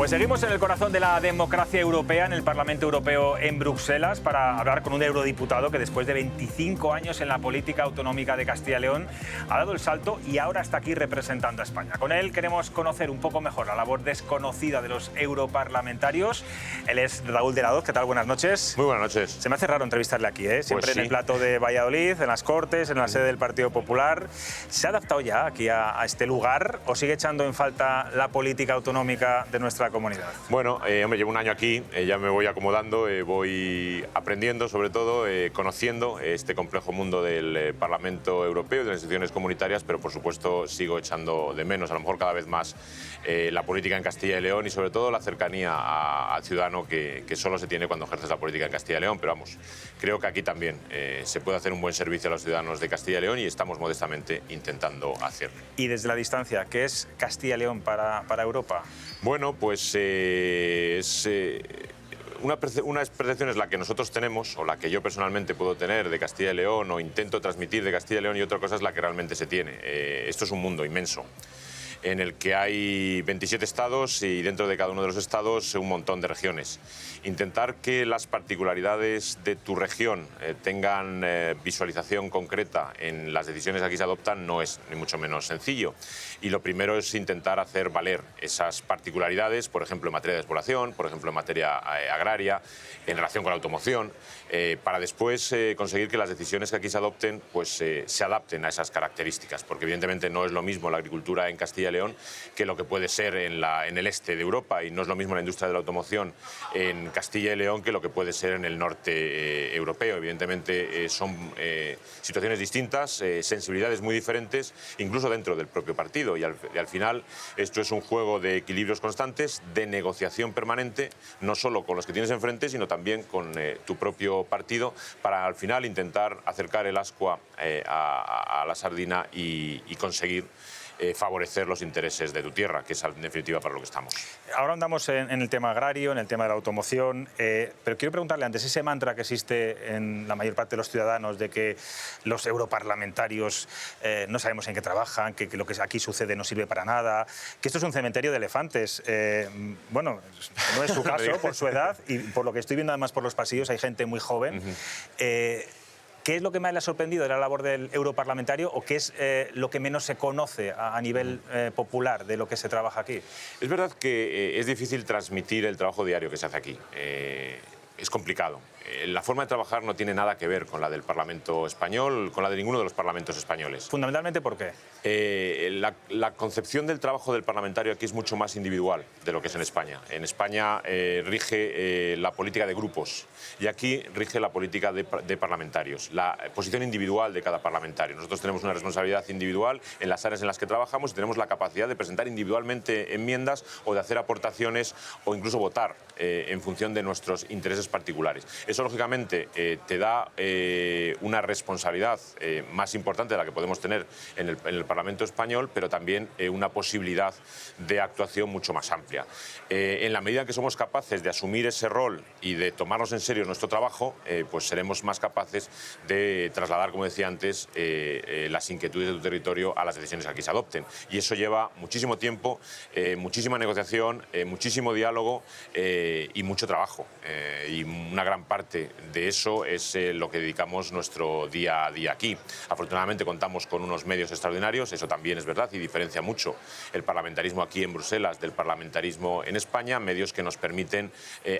Pues seguimos en el corazón de la democracia europea, en el Parlamento Europeo en Bruselas, para hablar con un eurodiputado que después de 25 años en la política autonómica de Castilla y León ha dado el salto y ahora está aquí representando a España. Con él queremos conocer un poco mejor la labor desconocida de los europarlamentarios. Él es Raúl de la Hoz. ¿Qué tal? Buenas noches. Muy buenas noches. Se me hace raro entrevistarle aquí, ¿eh? Siempre Pues sí. en el plato de Valladolid, en las Cortes, en la sede del Partido Popular. ¿Se ha adaptado ya aquí a este lugar o sigue echando en falta la política autonómica de nuestra comunidad? Bueno, hombre, llevo un año aquí, ya me voy acomodando, voy aprendiendo, sobre todo, conociendo este complejo mundo del Parlamento Europeo y de las instituciones comunitarias, pero por supuesto sigo echando de menos, a lo mejor cada vez más, la política en Castilla y León y sobre todo la cercanía al ciudadano que solo se tiene cuando ejerces la política en Castilla y León. Pero vamos, creo que aquí también se puede hacer un buen servicio a los ciudadanos de Castilla y León y estamos modestamente intentando hacerlo. Y desde la distancia, ¿qué es Castilla y León para Europa? Bueno, pues una percepción es la que nosotros tenemos, o la que yo personalmente puedo tener de Castilla y León, o intento transmitir de Castilla y León, y otra cosa es la que realmente se tiene. Esto es un mundo inmenso, en el que hay 27 estados y dentro de cada uno de los estados un montón de regiones. Intentar que las particularidades de tu región tengan visualización concreta en las decisiones que aquí se adoptan no es ni mucho menos sencillo. Y lo primero es intentar hacer valer esas particularidades, por ejemplo, en materia de despoblación, por ejemplo, en materia agraria, en relación con la automoción, para después conseguir que las decisiones que aquí se adopten pues, se adapten a esas características, porque evidentemente no es lo mismo la agricultura en Castilla y León que lo que puede ser en el este de Europa, y no es lo mismo la industria de la automoción en Castilla y León que lo que puede ser en el norte europeo. Evidentemente son situaciones distintas, sensibilidades muy diferentes, incluso dentro del propio partido, y al final esto es un juego de equilibrios constantes, de negociación permanente, no solo con los que tienes enfrente, sino también con tu propio partido, para al final intentar acercar el ascua a la sardina y conseguir favorecer los intereses de tu tierra, que es en definitiva para lo que estamos. Ahora andamos en el tema agrario, en el tema de la automoción, pero quiero preguntarle antes, ese mantra que existe en la mayor parte de los ciudadanos de que los europarlamentarios no sabemos en qué trabajan, que lo que aquí sucede no sirve para nada, que esto es un cementerio de elefantes. Bueno, no es su caso por su edad y por lo que estoy viendo además por los pasillos hay gente muy joven. ¿Qué es lo que más le ha sorprendido de la labor del europarlamentario o qué es lo que menos se conoce a nivel popular de lo que se trabaja aquí? Es verdad que es difícil transmitir el trabajo diario que se hace aquí. Es complicado. La forma de trabajar no tiene nada que ver con la del Parlamento español, con la de ninguno de los parlamentos españoles. ¿Fundamentalmente por qué? La concepción del trabajo del parlamentario aquí es mucho más individual de lo que es en España. En España rige la política de grupos y aquí rige la política de parlamentarios, la posición individual de cada parlamentario. Nosotros tenemos una responsabilidad individual en las áreas en las que trabajamos y tenemos la capacidad de presentar individualmente enmiendas o de hacer aportaciones o incluso votar en función de nuestros intereses particulares. Eso, lógicamente, te da una responsabilidad más importante de la que podemos tener en el Parlamento español, pero también una posibilidad de actuación mucho más amplia. En la medida en que somos capaces de asumir ese rol y de tomarnos en serio nuestro trabajo, pues seremos más capaces de trasladar, como decía antes, las inquietudes de tu territorio a las decisiones que aquí se adopten. Y eso lleva muchísimo tiempo, muchísima negociación, muchísimo diálogo y mucho trabajo. Y una gran parte de eso es lo que dedicamos nuestro día a día aquí. Afortunadamente contamos con unos medios extraordinarios, eso también es verdad y diferencia mucho el parlamentarismo aquí en Bruselas del parlamentarismo en España, medios que nos permiten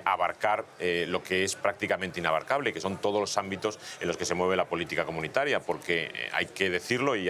abarcar lo que es prácticamente inabarcable, que son todos los ámbitos en los que se mueve la política comunitaria, porque hay que decirlo y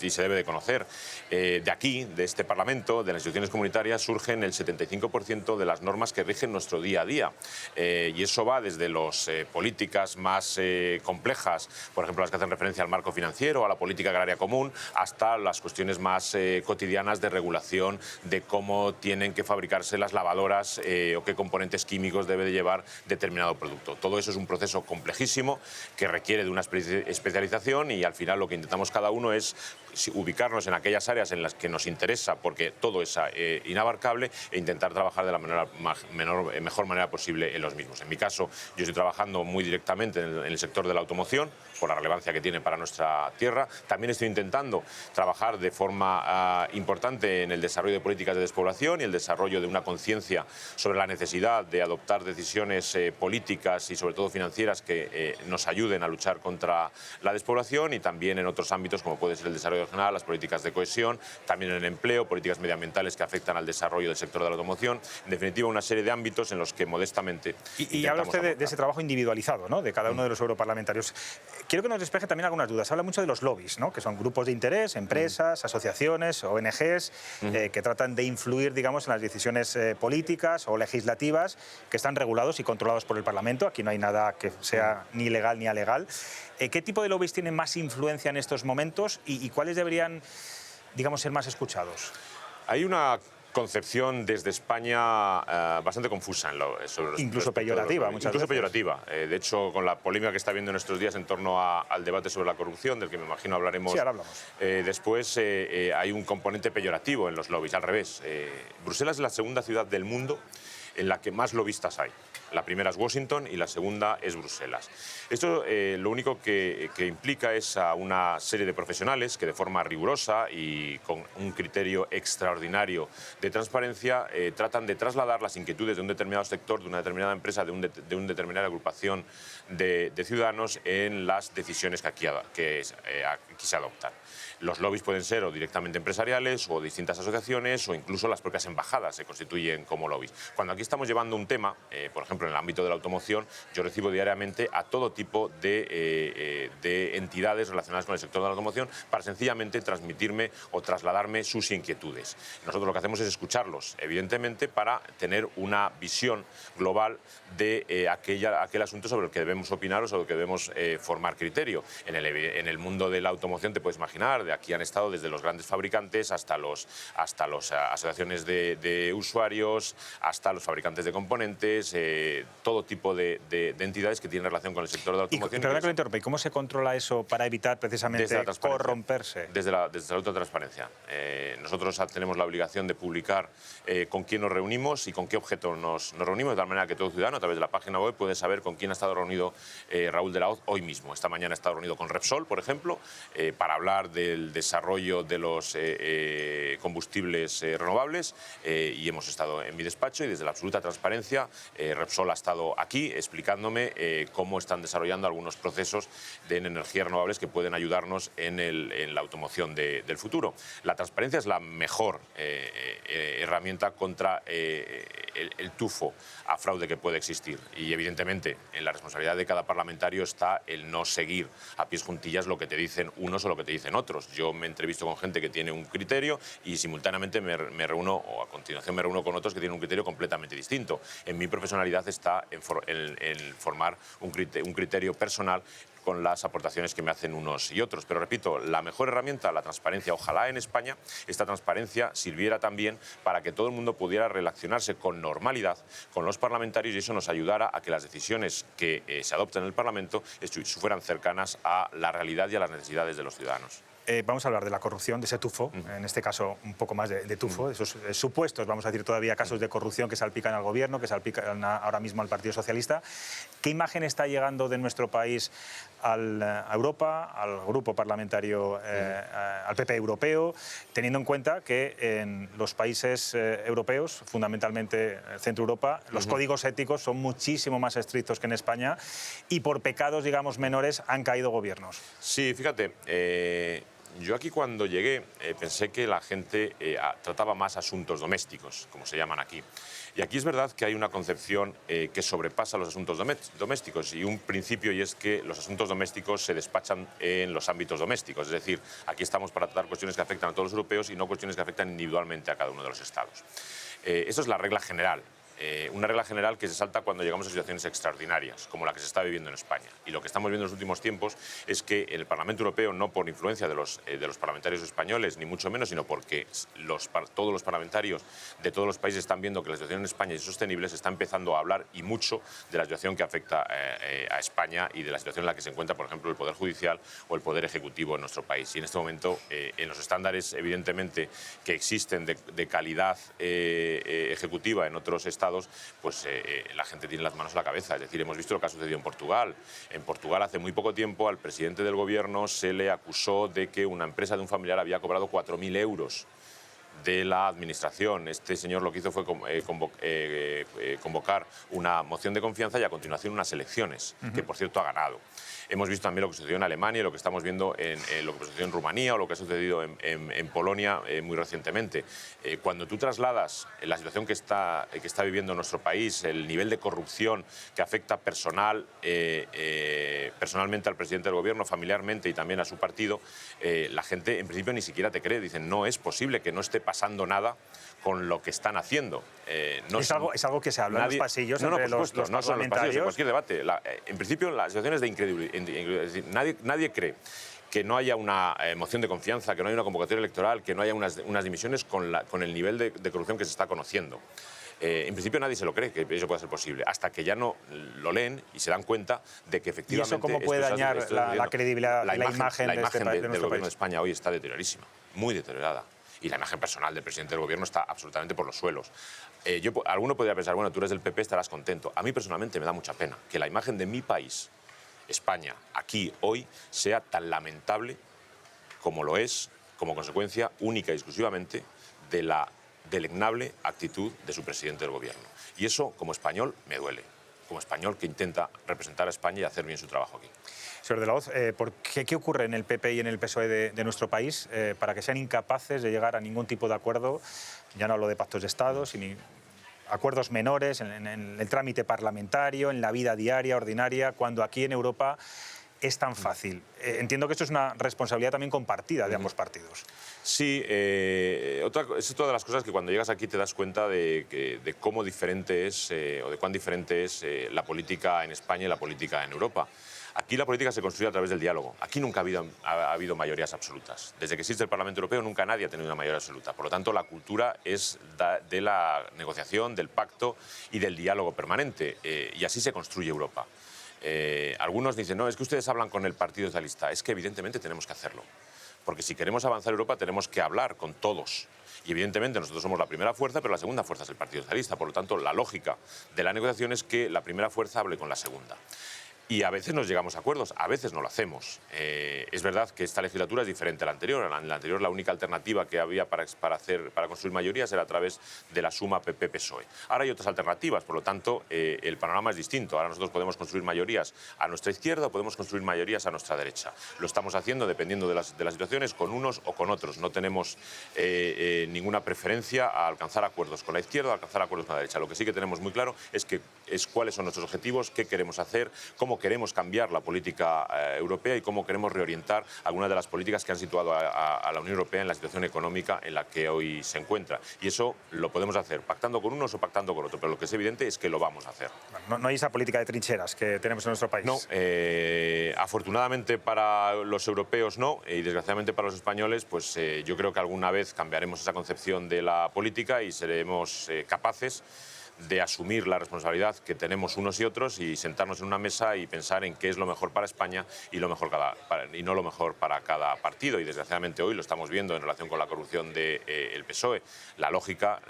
se debe de conocer. De aquí, de este Parlamento, de las instituciones comunitarias, surgen el 75% de las normas que rigen nuestro día a día. Y eso va desde las políticas más complejas, por ejemplo las que hacen referencia al marco financiero, a la política agraria común, hasta las cuestiones más cotidianas de regulación de cómo tienen que fabricarse las lavadoras o qué componentes químicos debe de llevar determinado producto. Todo eso es un proceso complejísimo que requiere de una especialización y al final lo que intentamos cada uno es ubicarnos en aquellas áreas en las que nos interesa, porque todo es inabarcable, e intentar trabajar de la mejor manera posible en los mismos. En mi caso, yo estoy trabajando muy directamente en el sector de la automoción, por la relevancia que tiene para nuestra tierra. También estoy intentando trabajar de forma importante en el desarrollo de políticas de despoblación y el desarrollo de una conciencia sobre la necesidad de adoptar decisiones políticas y sobre todo financieras que nos ayuden a luchar contra la despoblación, y también en otros ámbitos como puede ser el desarrollo regional, las políticas de cohesión, también en el empleo, políticas medioambientales que afectan al desarrollo del sector de la automoción. En definitiva, una serie de ámbitos en los que modestamente... Y habla usted de ese trabajo individualizado, ¿no?, de cada uno de los europarlamentarios. Quiero que nos despeje también algunas dudas. Habla mucho de los lobbies, ¿no?, que son grupos de interés, empresas, asociaciones, ONGs, que tratan de influir, digamos, en las decisiones políticas o legislativas que están regulados y controlados por el Parlamento. Aquí no hay nada que sea ni legal ni alegal. ¿Qué tipo de lobbies tienen más influencia en estos momentos y cuáles deberían, digamos, ser más escuchados? Hay una concepción desde España bastante confusa sobre incluso peyorativa muchas veces. Incluso peyorativa. De hecho, con la polémica que está habiendo en estos días en torno al debate sobre la corrupción, del que me imagino hablaremos, sí, ahora hablamos. Después, hay un componente peyorativo en los lobbies, al revés. Bruselas es la segunda ciudad del mundo en la que más lobistas hay. La primera es Washington y la segunda es Bruselas. Esto lo único que implica es a una serie de profesionales que de forma rigurosa y con un criterio extraordinario de transparencia tratan de trasladar las inquietudes de un determinado sector, de una determinada empresa, de una determinada agrupación de ciudadanos en las decisiones que aquí se adoptan. Los lobbies pueden ser o directamente empresariales o distintas asociaciones o incluso las propias embajadas se constituyen como lobbies. Cuando aquí estamos llevando un tema, por ejemplo, en el ámbito de la automoción, yo recibo diariamente a todo tipo de entidades relacionadas con el sector de la automoción para sencillamente transmitirme o trasladarme sus inquietudes. Nosotros lo que hacemos es escucharlos, evidentemente, para tener una visión global de aquel asunto sobre el que debemos opinar o sobre el que debemos formar criterio. En el mundo de la automoción te puedes imaginar, de aquí han estado desde los grandes fabricantes hasta las asociaciones de usuarios, hasta los fabricantes de componentes, todo tipo de entidades que tienen relación con el sector de la automoción. Perdón que lo interrumpa, ¿y cómo se controla eso para evitar precisamente corromperse? Desde la alta transparencia. Nosotros tenemos la obligación de publicar con quién nos reunimos y con qué objeto nos reunimos, de tal manera que todo ciudadano a través de la página web puede saber con quién ha estado reunido Raúl de la Hoz hoy mismo. Esta mañana he estado reunido con Repsol, por ejemplo, para hablar del desarrollo de los combustibles renovables, y hemos estado en mi despacho y desde la absoluta transparencia Repsol ha estado aquí explicándome cómo están desarrollando algunos procesos de energías renovables que pueden ayudarnos en la automoción del futuro. La transparencia es la mejor herramienta contra el tufo a fraude que puede existir, y evidentemente en la responsabilidad de cada parlamentario está el no seguir a pies juntillas lo que te dicen unos o lo que te dicen otros. Yo me entrevisto con gente que tiene un criterio y simultáneamente me reúno, o a continuación me reúno con otros que tienen un criterio completamente distinto. En mi profesionalidad está en formar un criterio personal con las aportaciones que me hacen unos y otros. Pero repito, la mejor herramienta, la transparencia. Ojalá en España esta transparencia sirviera también para que todo el mundo pudiera relacionarse con normalidad con los parlamentarios y eso nos ayudara a que las decisiones que se adopten en el Parlamento fueran cercanas a la realidad y a las necesidades de los ciudadanos. Vamos a hablar de la corrupción, de ese tufo, en este caso un poco más de tufo, de esos supuestos, vamos a decir todavía, casos de corrupción que salpican al gobierno, que salpican ahora mismo al Partido Socialista. ¿Qué imagen está llegando de nuestro país a Europa, al grupo parlamentario, al PP europeo, teniendo en cuenta que en los países europeos, fundamentalmente Centro Europa, los códigos éticos son muchísimo más estrictos que en España y por pecados, digamos, menores han caído gobiernos? Sí, fíjate, yo aquí cuando llegué pensé que la gente trataba más asuntos domésticos, como se llaman aquí. Y aquí es verdad que hay una concepción que sobrepasa los asuntos domésticos y un principio, y es que los asuntos domésticos se despachan en los ámbitos domésticos. Es decir, aquí estamos para tratar cuestiones que afectan a todos los europeos y no cuestiones que afectan individualmente a cada uno de los estados. Eso es la regla general. Una regla general que se salta cuando llegamos a situaciones extraordinarias, como la que se está viviendo en España. Y lo que estamos viendo en los últimos tiempos es que el Parlamento Europeo, no por influencia de los parlamentarios españoles, ni mucho menos, sino porque todos los parlamentarios de todos los países están viendo que la situación en España es insostenible, se está empezando a hablar y mucho de la situación que afecta a España y de la situación en la que se encuentra, por ejemplo, el Poder Judicial o el Poder Ejecutivo en nuestro país. Y en este momento, en los estándares, evidentemente, que existen de calidad ejecutiva en otros estados, pues la gente tiene las manos a la cabeza. Es decir, hemos visto lo que ha sucedido en Portugal. En Portugal, hace muy poco tiempo, al presidente del gobierno se le acusó de que una empresa de un familiar había cobrado 4.000 euros de la administración. Este señor lo que hizo fue convocar una moción de confianza y a continuación unas elecciones, que por cierto ha ganado. Hemos visto también lo que sucedió en Alemania y lo que estamos viendo en lo que sucedió en Rumanía o lo que ha sucedido en Polonia muy recientemente. Cuando tú trasladas la situación que está viviendo nuestro país, el nivel de corrupción que afecta personalmente al presidente del gobierno, familiarmente y también a su partido, la gente en principio ni siquiera te cree. Dicen, no es posible que no esté pasando nada con lo que están haciendo. Es algo que se habla en los pasillos entre los parlamentarios. No son los pasillos, en cualquier debate. En principio, la situación es de incredulidad. Es decir, nadie cree que no haya una moción de confianza, que no haya una convocatoria electoral, que no haya unas dimisiones con el nivel de corrupción que se está conociendo. En principio nadie se lo cree que eso pueda ser posible, hasta que ya no lo leen y se dan cuenta de que efectivamente... ¿Y eso cómo puede dañar la credibilidad, la imagen del nuestro gobierno país? de España hoy está deterioradísima, muy deteriorada. Y la imagen personal del presidente del gobierno está absolutamente por los suelos. Alguno podría pensar, bueno, tú eres del PP, estarás contento. A mí personalmente me da mucha pena que la imagen de mi país, España, aquí, hoy, sea tan lamentable como lo es, como consecuencia única y exclusivamente de la deleznable actitud de su presidente del gobierno. Y eso, como español, me duele. Como español que intenta representar a España y hacer bien su trabajo aquí. Señor de la Hoz, ¿qué ocurre en el PP y en el PSOE de nuestro país para que sean incapaces de llegar a ningún tipo de acuerdo? Ya no hablo de pactos de Estado, sino acuerdos menores en el trámite parlamentario, en la vida diaria, ordinaria, cuando aquí en Europa es tan fácil. Entiendo que esto es una responsabilidad también compartida de ambos partidos. Sí, es otra de las cosas que cuando llegas aquí te das cuenta de cómo diferente es o de cuán diferente es la política en España y la política en Europa. Aquí la política se construye a través del diálogo. Aquí nunca ha habido mayorías absolutas. Desde que existe el Parlamento Europeo nunca nadie ha tenido una mayoría absoluta. Por lo tanto, la cultura es de la negociación, del pacto y del diálogo permanente. Y así se construye Europa. Algunos dicen, no, es que ustedes hablan con el Partido Socialista. Es que evidentemente tenemos que hacerlo. Porque si queremos avanzar Europa tenemos que hablar con todos. Y evidentemente nosotros somos la primera fuerza, pero la segunda fuerza es el Partido Socialista. Por lo tanto, la lógica de la negociación es que la primera fuerza hable con la segunda. Y a veces nos llegamos a acuerdos, a veces no lo hacemos. Es verdad que esta legislatura es diferente a la anterior. En la anterior la única alternativa que había para construir mayorías era a través de la suma PP-PSOE. Ahora hay otras alternativas, por lo tanto el panorama es distinto. Ahora nosotros podemos construir mayorías a nuestra izquierda o podemos construir mayorías a nuestra derecha. Lo estamos haciendo dependiendo de las situaciones, con unos o con otros. No tenemos ninguna preferencia a alcanzar acuerdos con la izquierda o a alcanzar acuerdos con la derecha. Lo que sí que tenemos muy claro es cuáles son nuestros objetivos, qué queremos hacer, cómo queremos cambiar la política europea y cómo queremos reorientar algunas de las políticas que han situado a la Unión Europea en la situación económica en la que hoy se encuentra. Y eso lo podemos hacer pactando con unos o pactando con otros, pero lo que es evidente es que lo vamos a hacer. No hay esa política de trincheras que tenemos en nuestro país. No, afortunadamente para los europeos no, y desgraciadamente para los españoles, pues yo creo que alguna vez cambiaremos esa concepción de la política y seremos capaces de asumir la responsabilidad que tenemos unos y otros y sentarnos en una mesa y pensar en qué es lo mejor para España y no lo mejor para cada partido. Y desgraciadamente hoy lo estamos viendo en relación con la corrupción del PSOE. La lógica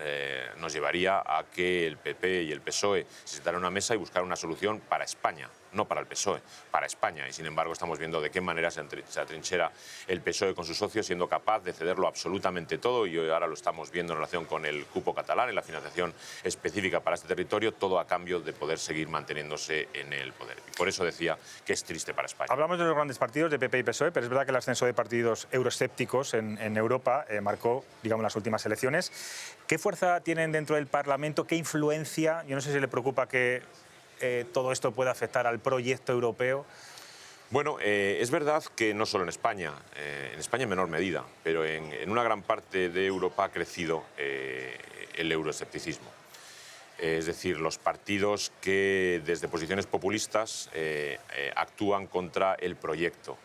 nos llevaría a que el PP y el PSOE se sentaran en una mesa y buscaran una solución para España, no para el PSOE, para España. Y sin embargo estamos viendo de qué manera se atrinchera el PSOE con sus socios, siendo capaz de cederlo absolutamente todo, y ahora lo estamos viendo en relación con el cupo catalán, en la financiación específica para este territorio, todo a cambio de poder seguir manteniéndose en el poder. Y por eso decía que es triste para España. Hablamos de los grandes partidos, de PP y PSOE, pero es verdad que el ascenso de partidos euroescépticos en Europa marcó, digamos, las últimas elecciones. ¿Qué fuerza tienen dentro del Parlamento? ¿Qué influencia? Yo no sé si le preocupa que todo esto puede afectar al proyecto europeo. Bueno, es verdad que no solo en España en menor medida, pero en una gran parte de Europa ha crecido el euroescepticismo. Es decir, los partidos que desde posiciones populistas actúan contra el proyecto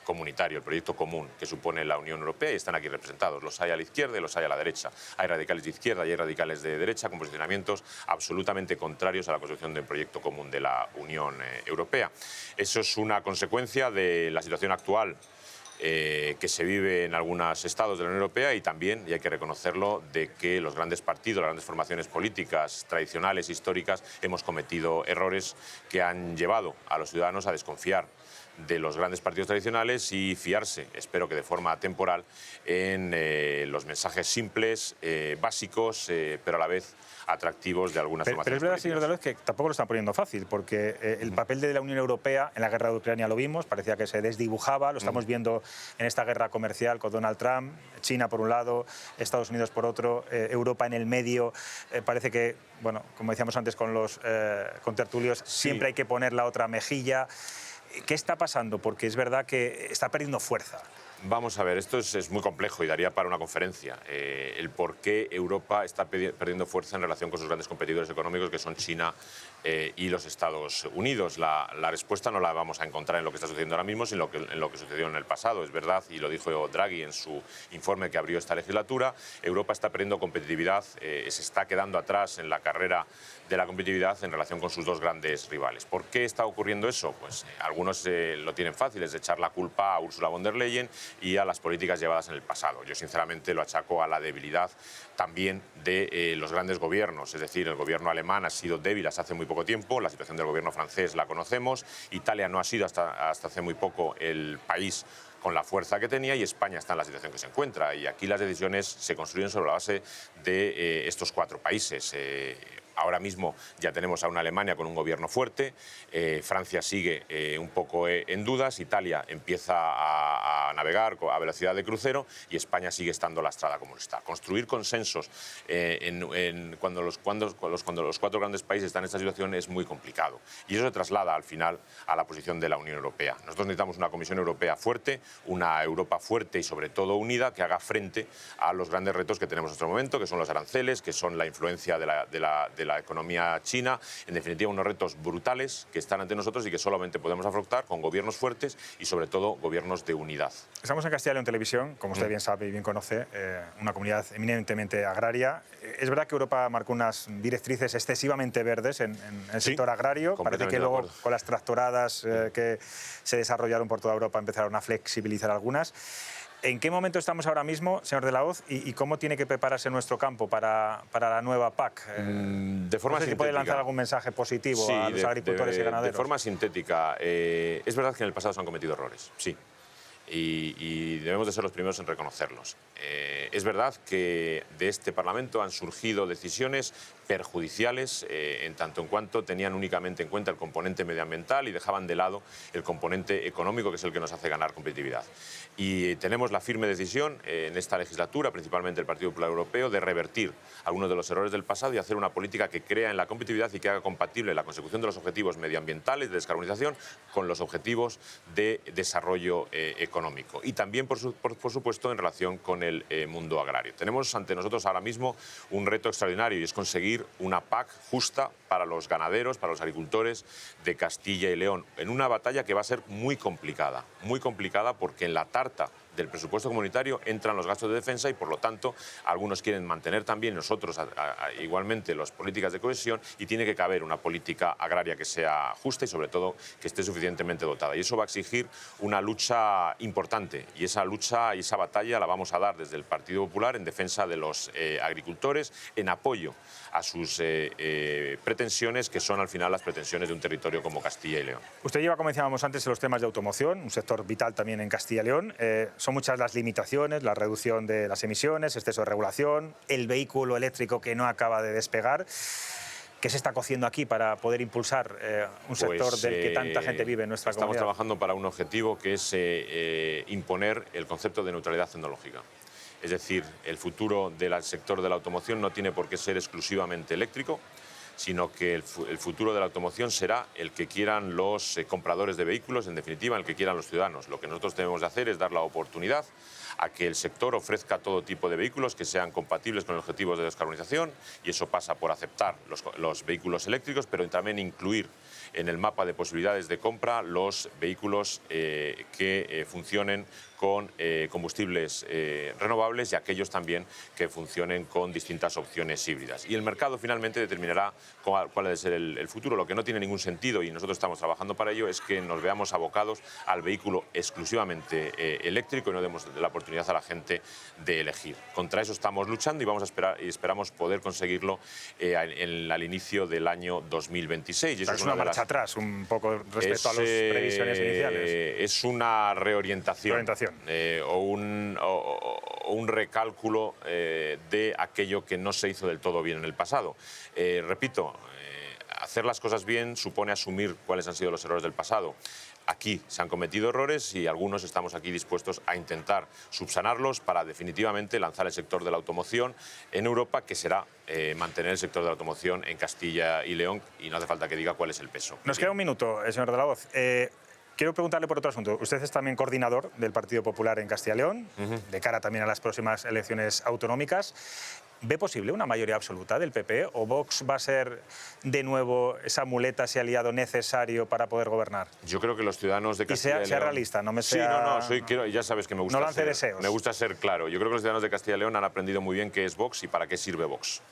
comunitario, el proyecto común que supone la Unión Europea, y están aquí representados. Los hay a la izquierda y los hay a la derecha. Hay radicales de izquierda y hay radicales de derecha con posicionamientos absolutamente contrarios a la construcción del proyecto común de la Unión Europea. Eso es una consecuencia de la situación actual que se vive en algunos estados de la Unión Europea, y también, y hay que reconocerlo, de que los grandes partidos, las grandes formaciones políticas tradicionales, históricas, hemos cometido errores que han llevado a los ciudadanos a desconfiar de los grandes partidos tradicionales y fiarse, espero que de forma temporal, en los mensajes simples, básicos, pero a la vez atractivos de algunas formaciones. Pero es verdad, políticas. señor Deleuze, que tampoco lo están poniendo fácil, porque el papel de la Unión Europea en la guerra de Ucrania lo vimos, parecía que se desdibujaba, lo estamos viendo en esta guerra comercial con Donald Trump, China por un lado, Estados Unidos por otro, Europa en el medio. Parece que, bueno, como decíamos antes con los contertulios, siempre hay que poner la otra mejilla. ¿Qué está pasando? Porque es verdad que está perdiendo fuerza. Vamos a ver, esto es muy complejo y daría para una conferencia. El por qué Europa está perdiendo fuerza en relación con sus grandes competidores económicos, que son China y los Estados Unidos. La respuesta no la vamos a encontrar en lo que está sucediendo ahora mismo, sino en lo que sucedió en el pasado. Es verdad, y lo dijo Draghi en su informe que abrió esta legislatura, Europa está perdiendo competitividad, se está quedando atrás en la carrera de la competitividad en relación con sus dos grandes rivales. ¿Por qué está ocurriendo eso? Pues algunos lo tienen fácil, es de echar la culpa a Ursula von der Leyen y a las políticas llevadas en el pasado. Yo sinceramente lo achaco a la debilidad también de los grandes gobiernos, es decir, el gobierno alemán ha sido débil hasta hace muy poco tiempo, la situación del gobierno francés la conocemos, Italia no ha sido hasta hace muy poco el país con la fuerza que tenía, y España está en la situación que se encuentra, y aquí las decisiones se construyen sobre la base de estos cuatro países. Ahora mismo ya tenemos a una Alemania con un gobierno fuerte, Francia sigue un poco en dudas, Italia empieza a navegar a velocidad de crucero y España sigue estando lastrada como está. Construir consensos cuando los cuatro grandes países están en esta situación es muy complicado, y eso se traslada al final a la posición de la Unión Europea. Nosotros necesitamos una Comisión Europea fuerte, una Europa fuerte y sobre todo unida, que haga frente a los grandes retos que tenemos en este momento, que son los aranceles, que son la influencia de la economía china, en definitiva unos retos brutales que están ante nosotros y que solamente podemos afrontar con gobiernos fuertes y sobre todo gobiernos de unidad. Estamos en Castilla y León Televisión, como usted bien sabe y bien conoce, una comunidad eminentemente agraria. Es verdad que Europa marcó unas directrices excesivamente verdes en el sector agrario. Parece que luego con las tractoradas que se desarrollaron por toda Europa empezaron a flexibilizar algunas. ¿En qué momento estamos ahora mismo, señor de la Hoz, y cómo tiene que prepararse nuestro campo para la nueva PAC? De forma no sé si puede lanzar algún mensaje positivo a los agricultores y ganaderos. De forma sintética, es verdad que en el pasado se han cometido errores, sí, y debemos de ser los primeros en reconocerlos. Es verdad que de este Parlamento han surgido decisiones perjudiciales en tanto en cuanto tenían únicamente en cuenta el componente medioambiental y dejaban de lado el componente económico, que es el que nos hace ganar competitividad. Y tenemos la firme decisión en esta legislatura, principalmente el Partido Popular Europeo, de revertir algunos de los errores del pasado y hacer una política que crea en la competitividad y que haga compatible la consecución de los objetivos medioambientales de descarbonización con los objetivos de desarrollo económico. Y también, por supuesto, en relación con el mundo agrario. Tenemos ante nosotros ahora mismo un reto extraordinario, y es conseguir una PAC justa para los ganaderos, para los agricultores de Castilla y León, en una batalla que va a ser muy complicada porque en la tarta del presupuesto comunitario entran los gastos de defensa y, por lo tanto, algunos quieren mantener también, nosotros igualmente, las políticas de cohesión, y tiene que caber una política agraria que sea justa y, sobre todo, que esté suficientemente dotada. Y eso va a exigir una lucha importante, y esa lucha y esa batalla la vamos a dar desde el Partido Popular en defensa de los agricultores, en apoyo a sus pretensiones, que son al final las pretensiones de un territorio como Castilla y León. Usted lleva, como decíamos antes, en los temas de automoción, un sector vital también en Castilla y León. Son muchas las limitaciones, la reducción de las emisiones, exceso de regulación, el vehículo eléctrico que no acaba de despegar. ¿Qué se está cociendo aquí para poder impulsar un sector del que tanta gente vive en nuestra comunidad? Estamos trabajando para un objetivo que es imponer el concepto de neutralidad tecnológica. Es decir, el futuro del sector de la automoción no tiene por qué ser exclusivamente eléctrico, sino que el futuro de la automoción será el que quieran los compradores de vehículos, en definitiva, el que quieran los ciudadanos. Lo que nosotros debemos de hacer es dar la oportunidad a que el sector ofrezca todo tipo de vehículos que sean compatibles con objetivos de descarbonización, y eso pasa por aceptar los vehículos eléctricos, pero también incluir en el mapa de posibilidades de compra los vehículos que funcionen con combustibles renovables y aquellos también que funcionen con distintas opciones híbridas. Y el mercado finalmente determinará cuál debe ser el futuro. Lo que no tiene ningún sentido, y nosotros estamos trabajando para ello, es que nos veamos abocados al vehículo exclusivamente eléctrico y no demos la oportunidad a la gente de elegir. Contra eso estamos luchando y vamos a esperar y esperamos poder conseguirlo al inicio del año 2026. Y eso es una marcha atrás un poco respecto a las previsiones iniciales. Es una reorientación. O un recálculo de aquello que no se hizo del todo bien en el pasado. Repito, hacer las cosas bien supone asumir cuáles han sido los errores del pasado. Aquí se han cometido errores y algunos estamos aquí dispuestos a intentar subsanarlos para definitivamente lanzar el sector de la automoción en Europa, que será mantener el sector de la automoción en Castilla y León, y no hace falta que diga cuál es el peso. Nos queda un minuto, señor de la Hoz. Quiero preguntarle por otro asunto. Usted es también coordinador del Partido Popular en Castilla y León, de cara también a las próximas elecciones autonómicas. ¿Ve posible una mayoría absoluta del PP o Vox va a ser de nuevo esa muleta, ese aliado necesario para poder gobernar? Yo creo que los ciudadanos de Castilla y León... Y sea realista, no me sea... Sí, ya sabes que me gusta, no lance deseos. Me gusta ser claro. Yo creo que los ciudadanos de Castilla y León han aprendido muy bien qué es Vox y para qué sirve Vox.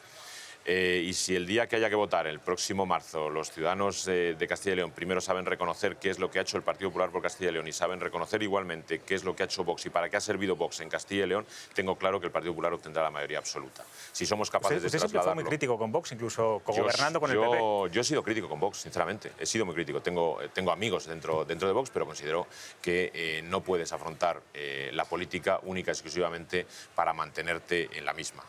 Y si el día que haya que votar, el próximo marzo, los ciudadanos de Castilla y León primero saben reconocer qué es lo que ha hecho el Partido Popular por Castilla y León y saben reconocer igualmente qué es lo que ha hecho Vox y para qué ha servido Vox en Castilla y León, tengo claro que el Partido Popular obtendrá la mayoría absoluta. Si somos capaces de trasladarlo... Usted siempre fue muy crítico con Vox, incluso gobernando con el PP. Yo he sido crítico con Vox, sinceramente. He sido muy crítico. Tengo amigos dentro de Vox, pero considero que no puedes afrontar la política única y exclusivamente para mantenerte en la misma.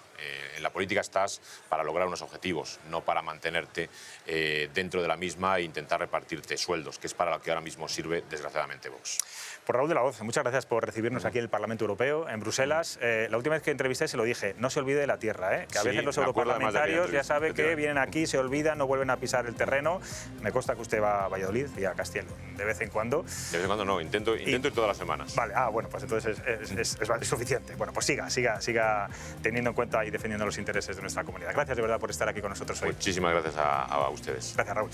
En la política estás para lograr unos objetivos, no para mantenerte dentro de la misma e intentar repartirte sueldos, que es para lo que ahora mismo sirve, desgraciadamente, Vox. Por Raúl de la Hoz, muchas gracias por recibirnos aquí en el Parlamento Europeo, en Bruselas. La última vez que entrevisté se lo dije, no se olvide de la tierra, que a veces los europarlamentarios ya sabe que vienen aquí, se olvidan, no vuelven a pisar el terreno. Me consta que usted va a Valladolid y a Castilla de vez en cuando. De vez en cuando no, intento ir todas las semanas. Vale, bueno, pues entonces es suficiente. Bueno, pues siga teniendo en cuenta y defendiendo los intereses de nuestra comunidad. Gracias de verdad por estar aquí con nosotros hoy. Muchísimas gracias a ustedes. Gracias, Raúl.